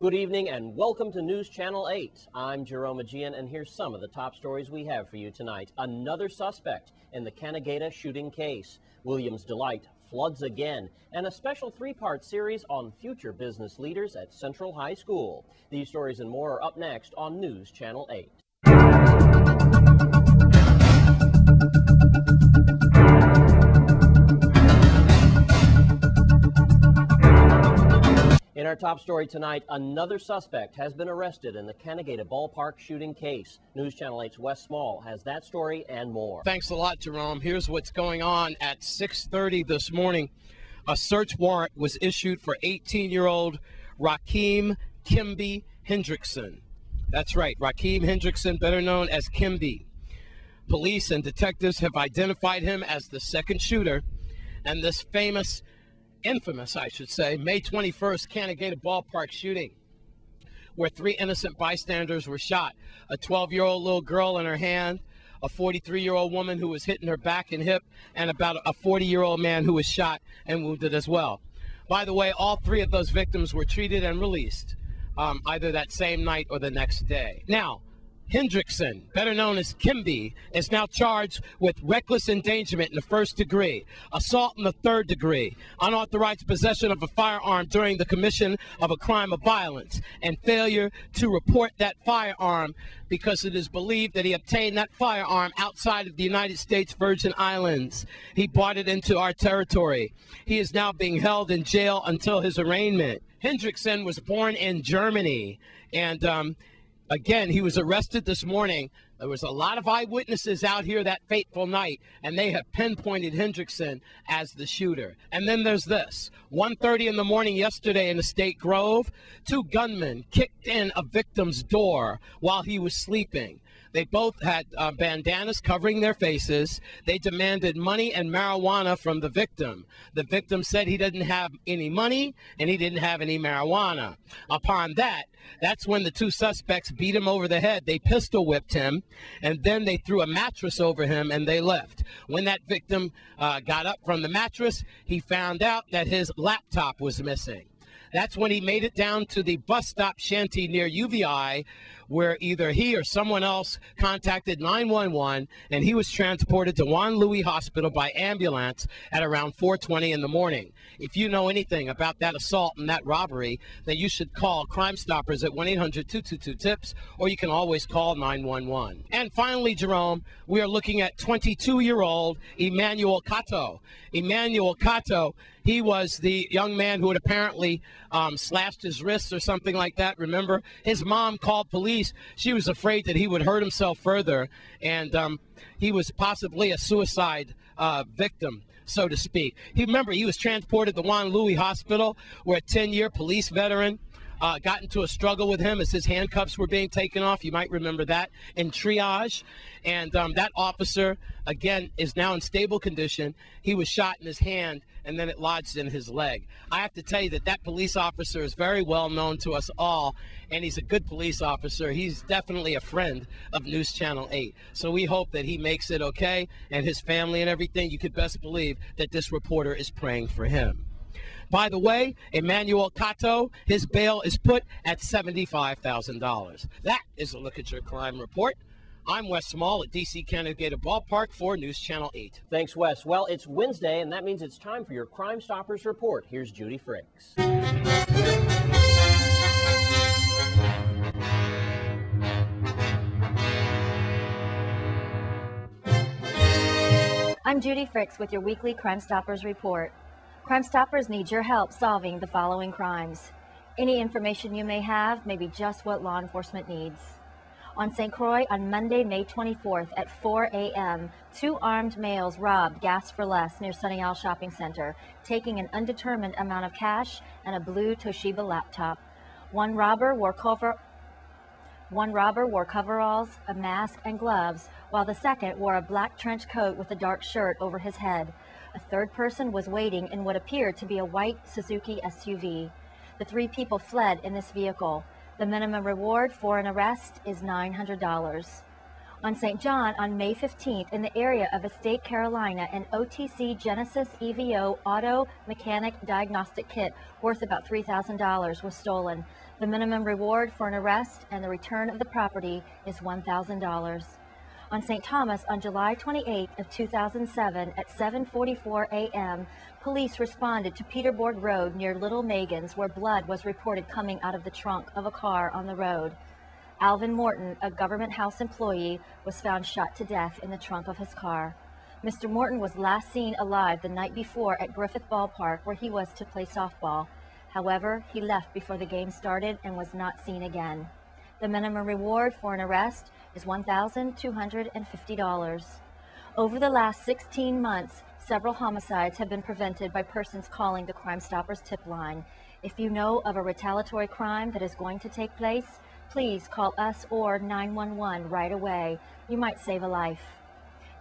Good evening and welcome to News Channel 8. I'm Jerome Aegean, and here's some of the top stories we have for you tonight. Another suspect in the Canagata shooting case. Williams Delight floods again, and a special three-part series on future business leaders at Central High School. These stories and more are up next on News Channel 8. In our top story tonight, another suspect has been arrested in the Canagata ballpark shooting case. News Channel 8's Wes Small has that story and more. Thanks a lot, Jerome. Here's what's going on. At 6:30 this morning, a search warrant was issued for 18-year-old Rakeem Kimby Hendrickson. That's right, Rakeem Hendrickson, better known as Kimby. Police and detectives have identified him as the second shooter, and this infamous, I should say, May 21st Canagata ballpark shooting, where 3 innocent bystanders were shot. A 12-year-old little girl in her hand, a 43-year-old woman who was hit in her back and hip, and about a 40-year-old man who was shot and wounded as well. By the way, all 3 of those victims were treated and released either that same night or the next day. Now, Hendrickson, better known as Kimby, is now charged with reckless endangerment in the 1st degree, assault in the 3rd degree, unauthorized possession of a firearm during the commission of a crime of violence, and failure to report that firearm because it is believed that he obtained that firearm outside of the United States Virgin Islands. He brought it into our territory. He is now being held in jail until his arraignment. Hendrickson was born in Germany, and again, he was arrested this morning. There was a lot of eyewitnesses out here that fateful night, and they have pinpointed Hendrickson as the shooter. And then there's this. 1:30 in the morning yesterday in the State Grove, 2 gunmen kicked in a victim's door while he was sleeping. They both had bandanas covering their faces. They demanded money and marijuana from the victim. The victim said he didn't have any money and he didn't have any marijuana. Upon that, that's when the 2 suspects beat him over the head. They pistol whipped him, and then they threw a mattress over him and they left. When that victim got up from the mattress, he found out that his laptop was missing. That's when he made it down to the bus stop shanty near UVI, where either he or someone else contacted 911, and he was transported to Juan Louis Hospital by ambulance at around 4:20 in the morning. If you know anything about that assault and that robbery, then you should call Crime Stoppers at 1-800-222-TIPS, or you can always call 911. And finally, Jerome, we are looking at 22-year-old Emmanuel Cato. Emmanuel Cato, he was the young man who had apparently slashed his wrists or something like that. Remember, his mom called police. She was afraid that he would hurt himself further, and he was possibly a suicide victim, so to speak. Remember, he was transported to Juan Louis Hospital, where a 10-year police veteran got into a struggle with him as his handcuffs were being taken off. You might remember that in triage. And that officer, again, is now in stable condition. He was shot in his hand, and then it lodged in his leg. I have to tell you that that police officer is very well known to us all, and he's a good police officer. He's definitely a friend of News Channel 8. So we hope that he makes it okay, and his family and everything. You could best believe that this reporter is praying for him. By the way, Emmanuel Cato, his bail is put at $75,000. That is a look at your crime report. I'm Wes Small at DC Canagata Ballpark for News Channel 8. Thanks, Wes. Well, it's Wednesday, and that means it's time for your Crime Stoppers report. Here's Judy Fricks. I'm Judy Fricks with your weekly Crime Stoppers report. Crime Stoppers need your help solving the following crimes. Any information you may have may be just what law enforcement needs. On St. Croix on Monday, May 24th at 4 a.m., 2 armed males robbed Gas for Less near Sunny Isle Shopping Center, taking an undetermined amount of cash and a blue Toshiba laptop. One robber wore coveralls, a mask, and gloves, while the second wore a black trench coat with a dark shirt over his head. A third person was waiting in what appeared to be a white Suzuki SUV. The 3 people fled in this vehicle. The minimum reward for an arrest is $900. On St. John on May 15th in the area of Estate, Carolina, an OTC Genesis EVO auto mechanic diagnostic kit worth about $3,000 was stolen. The minimum reward for an arrest and the return of the property is $1,000. On St. Thomas on July 28th of 2007 at 7:44 a.m., police responded to Peterboard Road near Little Megan's where blood was reported coming out of the trunk of a car on the road. Alvin Morton, a government house employee, was found shot to death in the trunk of his car. Mr. Morton was last seen alive the night before at Griffith Ballpark where he was to play softball. However, he left before the game started and was not seen again. The minimum reward for an arrest is $1,250. Over the last 16 months, several homicides have been prevented by persons calling the Crime Stoppers tip line. If you know of a retaliatory crime that is going to take place, please call us or 911 right away. You might save a life.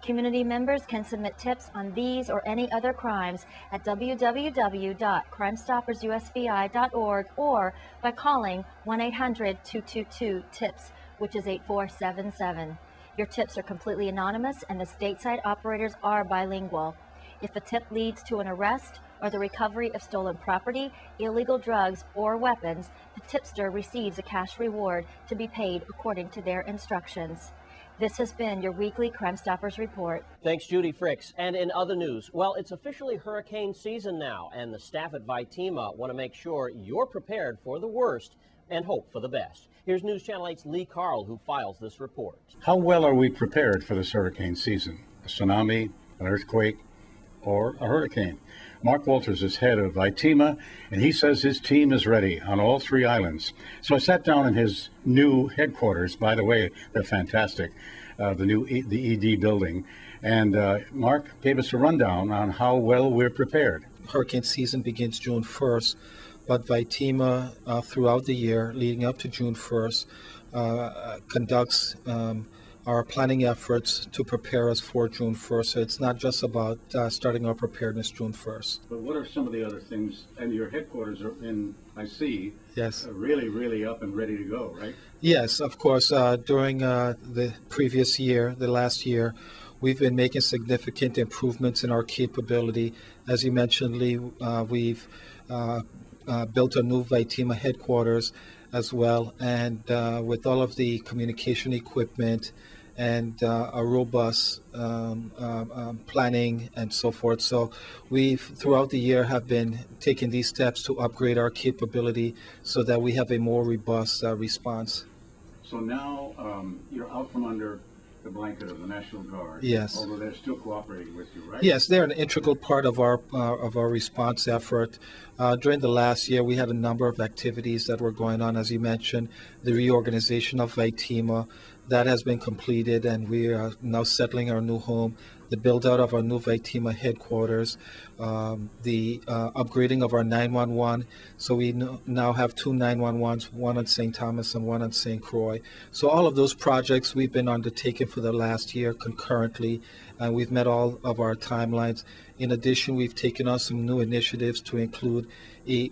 Community members can submit tips on these or any other crimes at www.crimestoppersusvi.org or by calling 1-800-222-TIPS, which is 8477. Your tips are completely anonymous and the stateside operators are bilingual. If the tip leads to an arrest or the recovery of stolen property, illegal drugs, or weapons, the tipster receives a cash reward to be paid according to their instructions. This has been your weekly Crime Stoppers report. Thanks, Judy Fricks. And in other news, well, it's officially hurricane season now, and the staff at V.I.T.E.M.A want to make sure you're prepared for the worst and hope for the best. Here's News Channel 8's Lee Carl, who files this report. How well are we prepared for this hurricane season? A tsunami, an earthquake, or a hurricane? Mark Walters is head of V.I.T.E.M.A, and he says his team is ready on all three islands. So I sat down in his new headquarters. By the way, they're fantastic, the ED building. And Mark gave us a rundown on how well we're prepared. Hurricane season begins June 1st, but V.I.T.E.M.A throughout the year leading up to June 1st conducts our planning efforts to prepare us for June 1st. So it's not just about starting our preparedness June 1st. But what are some of the other things? And your headquarters are in, I see, yes, really, really up and ready to go, right? Yes, of course. During the previous year, the last year, we've been making significant improvements in our capability. As you mentioned, Lee, we've built a new V.I.T.E.M.A headquarters as well, and with all of the communication equipment and a robust planning and so forth. So we've throughout the year have been taking these steps to upgrade our capability so that we have a more robust response. So now you're out from under the blanket of the National Guard. Yes. Although they're still cooperating with you, right? Yes, they're an integral part of our response effort. During the last year, we had a number of activities that were going on, as you mentioned, the reorganization of V.I.T.E.M.A. That has been completed, and we are now settling our new home, the build-out of our new V.I.T.E.M.A headquarters, the upgrading of our 911. So we now have two 911s, one on St. Thomas and one on St. Croix. So all of those projects we've been undertaking for the last year concurrently, and we've met all of our timelines. In addition, we've taken on some new initiatives to include a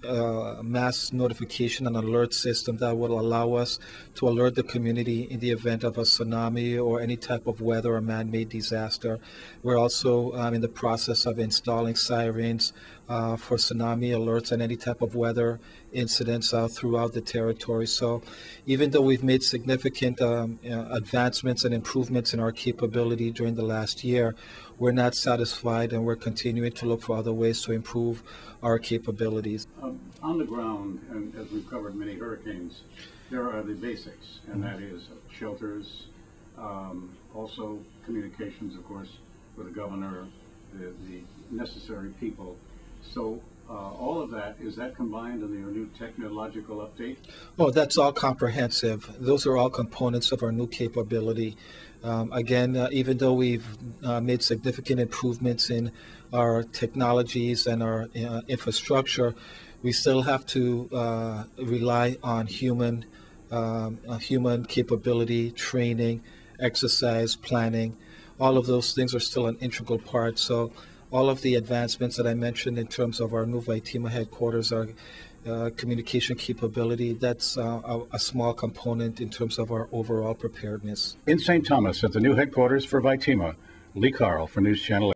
mass notification and alert system that will allow us to alert the community in the event of a tsunami or any type of weather or man-made disaster. We're also in the process of installing sirens for tsunami alerts and any type of weather incidents throughout the territory. So even though we've made significant advancements and improvements in our capability during the last year, we're not satisfied, and we're continuing to look for other ways to improve our capabilities. On the ground, and as we've covered many hurricanes, there are the basics, and that is shelters, also communications, of course, with the governor, the necessary people. So all of that, is that combined in your new technological update? Oh, that's all comprehensive. Those are all components of our new capability. Again, even though we've made significant improvements in our technologies and our infrastructure, we still have to rely on human capability, training, exercise, planning. All of those things are still an integral part. So all of the advancements that I mentioned in terms of our new V.I.T.E.M.A headquarters are communication capability. That's a small component in terms of our overall preparedness. In St. Thomas at the new headquarters for V.I.T.E.M.A, Lee Carl for News Channel 8.